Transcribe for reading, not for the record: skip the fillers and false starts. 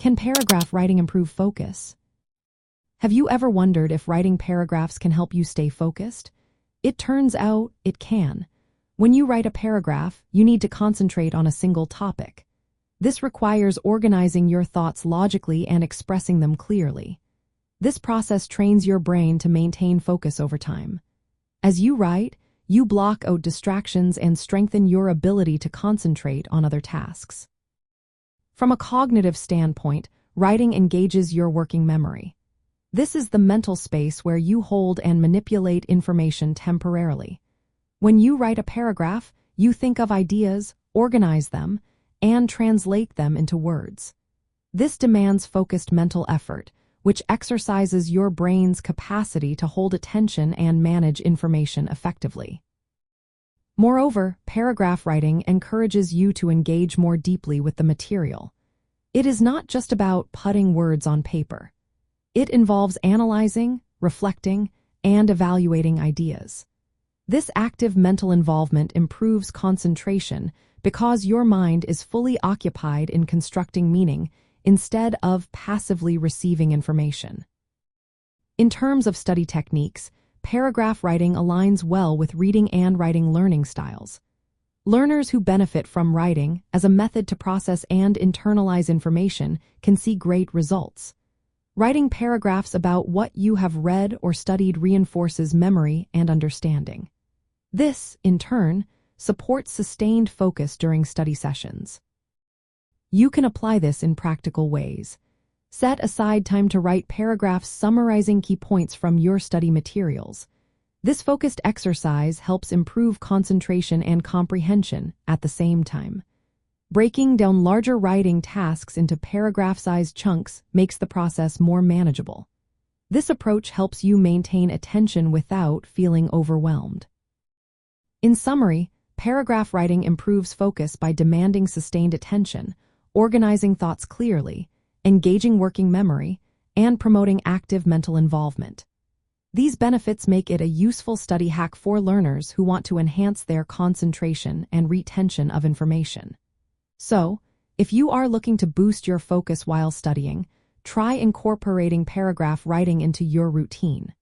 Can paragraph writing improve focus? Have you ever wondered if writing paragraphs can help you stay focused? It turns out it can. When you write a paragraph, you need to concentrate on a single topic. This requires organizing your thoughts logically and expressing them clearly. This process trains your brain to maintain focus over time. As you write, you block out distractions and strengthen your ability to concentrate on other tasks. From a cognitive standpoint, writing engages your working memory. This is the mental space where you hold and manipulate information temporarily. When you write a paragraph, you think of ideas, organize them, and translate them into words. This demands focused mental effort, which exercises your brain's capacity to hold attention and manage information effectively. Moreover, paragraph writing encourages you to engage more deeply with the material. It is not just about putting words on paper. It involves analyzing, reflecting, and evaluating ideas. This active mental involvement improves concentration because your mind is fully occupied in constructing meaning instead of passively receiving information. In terms of study techniques, paragraph writing aligns well with reading and writing learning styles. Learners who benefit from writing as a method to process and internalize information can see great results. Writing paragraphs about what you have read or studied reinforces memory and understanding. This, in turn, supports sustained focus during study sessions. You can apply this in practical ways. Set aside time to write paragraphs summarizing key points from your study materials. This focused exercise helps improve concentration and comprehension at the same time. Breaking down larger writing tasks into paragraph-sized chunks makes the process more manageable. This approach helps you maintain attention without feeling overwhelmed. In summary, paragraph writing improves focus by demanding sustained attention, organizing thoughts clearly, engaging working memory, and promoting active mental involvement. These benefits make it a useful study hack for learners who want to enhance their concentration and retention of information. So, if you are looking to boost your focus while studying, try incorporating paragraph writing into your routine.